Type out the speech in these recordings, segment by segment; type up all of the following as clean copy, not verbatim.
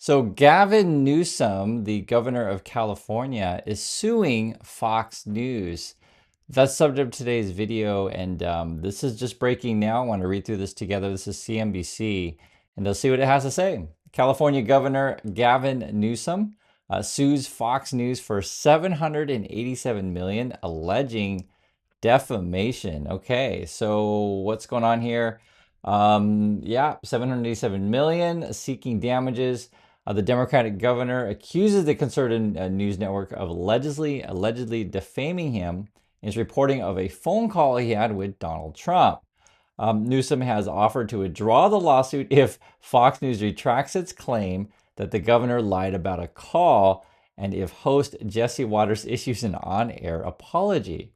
So Gavin Newsom, the governor of California, is suing Fox News. That's the subject of today's video, and this is just breaking now. I want to read through this together. This is CNBC, and they'll see what it has to say. California Governor Gavin Newsom sues Fox News for 787 million, alleging defamation. Okay, so what's going on here? Yeah, 787 million seeking damages. The Democratic governor accuses the conservative news network of allegedly defaming him in his reporting of a phone call he had with Donald Trump. Newsom has offered to withdraw the lawsuit if Fox News retracts its claim that the governor lied about a call and if host Jesse Waters issues an on-air apology.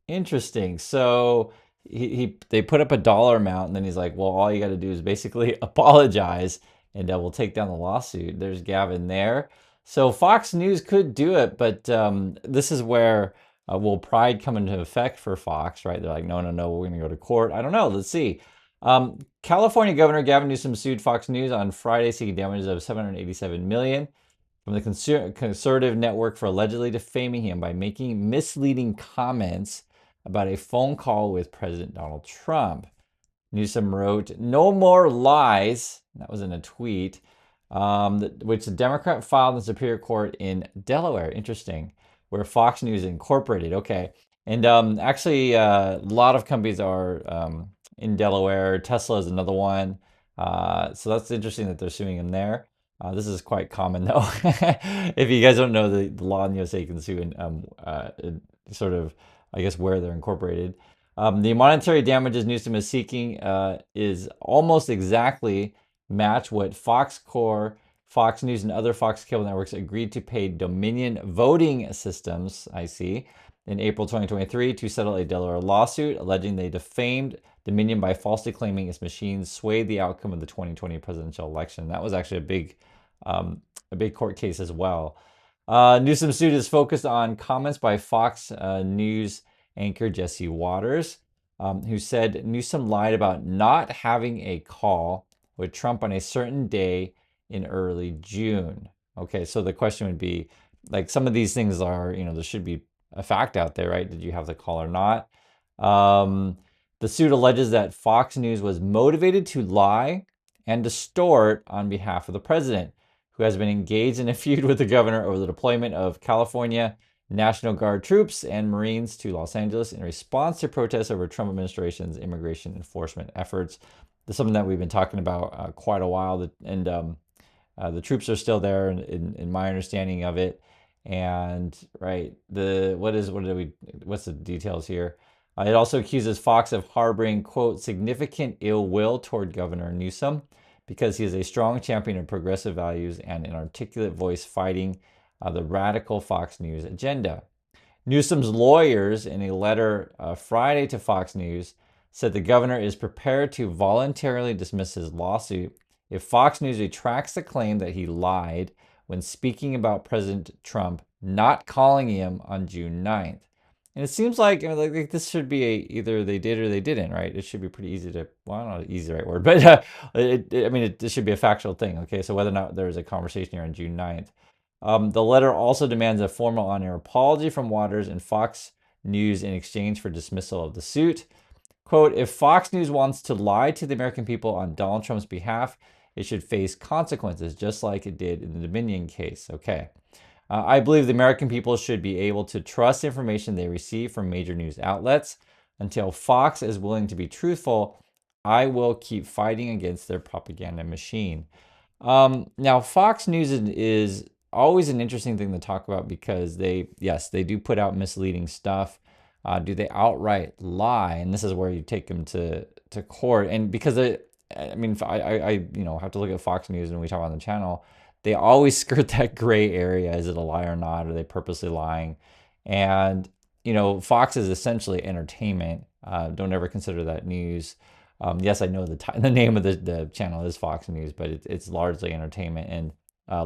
Interesting. So they put up a dollar amount, and then he's like, "Well, all you got to do is basically apologize, and we'll take down the lawsuit." There's Gavin there. So Fox News could do it, but this is where will pride come into effect for Fox, right? They're like, "No, no, no, we're going to go to court." I don't know. Let's see. California Governor Gavin Newsom sued Fox News on Friday, seeking damages of 787 million from the conservative network for allegedly defaming him by making misleading comments about a phone call with President Donald Trump. Newsom wrote, "No more lies." That was in a tweet, which the Democrat filed in the Superior Court in Delaware. Interesting, where Fox News Incorporated. Okay. And actually, a lot of companies are in Delaware. Tesla is another one. So that's interesting that they're suing him there. This is quite common, though. If you guys don't know, the law in the USA can sue in sort of, I guess, where they're incorporated. The monetary damages Newsom is seeking is almost exactly match what Fox Corp, Fox News, and other Fox cable networks agreed to pay Dominion Voting Systems, I see, in April 2023 to settle a Delaware lawsuit alleging they defamed Dominion by falsely claiming its machines swayed the outcome of the 2020 presidential election. That was actually a big court case as well. Newsom's suit is focused on comments by Fox News anchor Jesse Waters, who said Newsom lied about not having a call with Trump on a certain day in early June. Okay, so the question would be, like, some of these things are, there should be a fact out there, right? Did you have the call or not? The suit alleges that Fox News was motivated to lie and distort on behalf of the president, who has been engaged in a feud with the governor over the deployment of California National Guard troops and Marines to Los Angeles in response to protests over Trump administration's immigration enforcement efforts. This is something that we've been talking about quite a while, and the troops are still there, in my understanding of it. And right, what's the details here? It also accuses Fox of harboring, quote, significant ill will toward Governor Newsom because he is a strong champion of progressive values and an articulate voice fighting the radical Fox News agenda. Newsom's lawyers, in a letter Friday to Fox News, said the governor is prepared to voluntarily dismiss his lawsuit if Fox News retracts the claim that he lied when speaking about President Trump not calling him on June 9th. And it seems like, this should be either they did or they didn't, right? It should be pretty easy to, well, I don't know, easy is the right word, but this should be a factual thing, okay? So whether or not there's a conversation here on June 9th. The letter also demands a formal on-air apology from Waters and Fox News in exchange for dismissal of the suit. Quote, if Fox News wants to lie to the American people on Donald Trump's behalf, it should face consequences, just like it did in the Dominion case. Okay. I believe the American people should be able to trust information they receive from major news outlets. Until Fox is willing to be truthful, I will keep fighting against their propaganda machine. Now, Fox News is always an interesting thing to talk about because they do put out misleading stuff. Do they outright lie? And this is where you take them to court. And because I have to look at Fox News when we talk on the channel. They always skirt that gray area. Is it a lie or not? Are they purposely lying? And, Fox is essentially entertainment. Don't ever consider that news. Yes, I know the name of the channel is Fox News, but it's largely entertainment and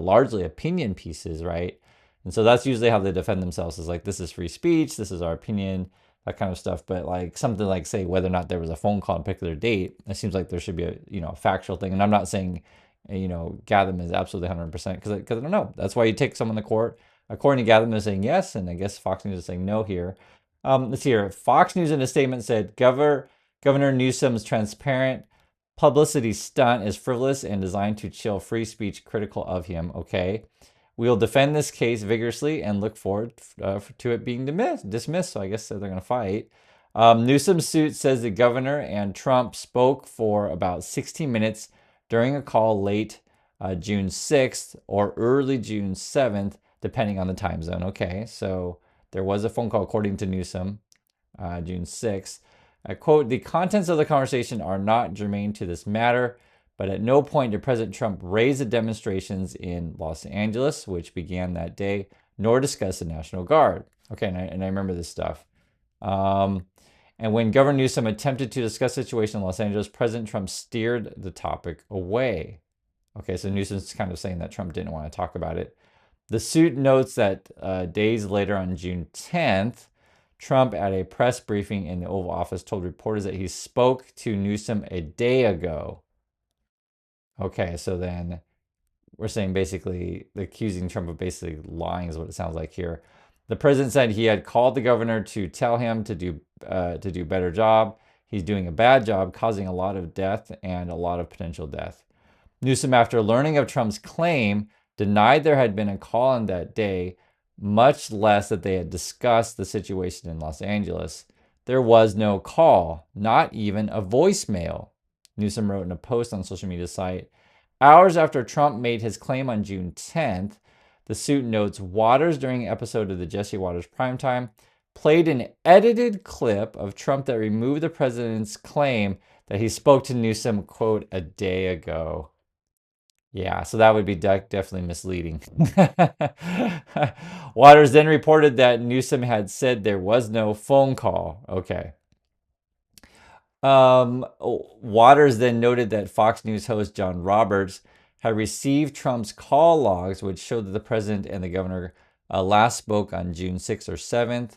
largely opinion pieces, right? And so that's usually how they defend themselves, is like, this is free speech, this is our opinion, that kind of stuff. But like something like, say, whether or not there was a phone call on a particular date, it seems like there should be a factual thing. And I'm not saying Gavin is absolutely 100% because I don't know. That's why you take someone to court. According to Gavin, they're saying yes, and I guess Fox News is saying no here. Let's see here. Fox News in a statement said Governor Newsom's transparent publicity stunt is frivolous and designed to chill free speech critical of him. Okay. We'll defend this case vigorously and look forward to it being dismissed. So I guess they're going to fight. Newsom's suit says the governor and Trump spoke for about 16 minutes during a call late June 6th or early June 7th, depending on the time zone. Okay, so there was a phone call according to Newsom, June 6th. I quote, the contents of the conversation are not germane to this matter, but at no point did President Trump raise the demonstrations in Los Angeles, which began that day, nor discuss the National Guard. Okay, and I remember this stuff. And when Governor Newsom attempted to discuss the situation in Los Angeles, President Trump steered the topic away. Okay, so Newsom's kind of saying that Trump didn't want to talk about it. The suit notes that days later on June 10th, Trump at a press briefing in the Oval Office told reporters that he spoke to Newsom a day ago. Okay, so then we're saying basically accusing Trump of basically lying is what it sounds like here. The president said he had called the governor to tell him to do a better job. He's doing a bad job, causing a lot of death and a lot of potential death. Newsom, after learning of Trump's claim, denied there had been a call on that day, much less that they had discussed the situation in Los Angeles. There was no call, not even a voicemail, Newsom wrote in a post on social media site. Hours after Trump made his claim on June 10th, the suit notes Waters, during an episode of the Jesse Waters Primetime, played an edited clip of Trump that removed the president's claim that he spoke to Newsom, quote, a day ago. Yeah, so that would be definitely misleading. Waters then reported that Newsom had said there was no phone call. Okay. Waters then noted that Fox News host John Roberts had received Trump's call logs, which showed that the president and the governor last spoke on June 6th or 7th.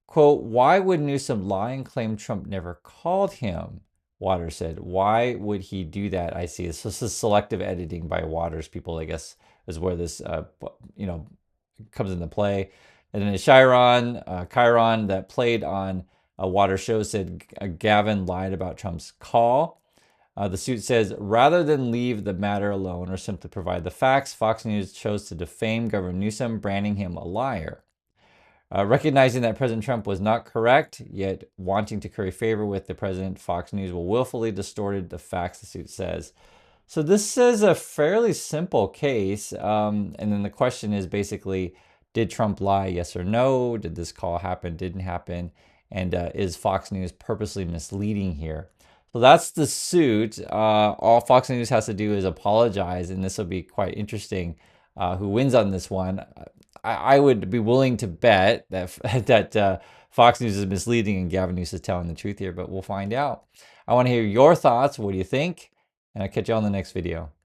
Quote, why would Newsom lie and claim Trump never called him? Waters said, why would he do that? I see. This is selective editing by Waters people, I guess, is where this, comes into play. And then Chiron that played on a Waters show said Gavin lied about Trump's call. The suit says, rather than leave the matter alone or simply provide the facts, Fox News chose to defame Governor Newsom, branding him a liar. Recognizing that President Trump was not correct, yet wanting to curry favor with the president, Fox News will willfully distorted the facts, the suit says. So this is a fairly simple case. And then the question is basically, did Trump lie, yes or no? Did this call happen, didn't happen? And is Fox News purposely misleading here? So that's the suit. All Fox News has to do is apologize, and this will be quite interesting. Who wins on this one? I would be willing to bet that Fox News is misleading and Gavin Newsom is telling the truth here, but we'll find out. I want to hear your thoughts. What do you think? And I'll catch you on the next video.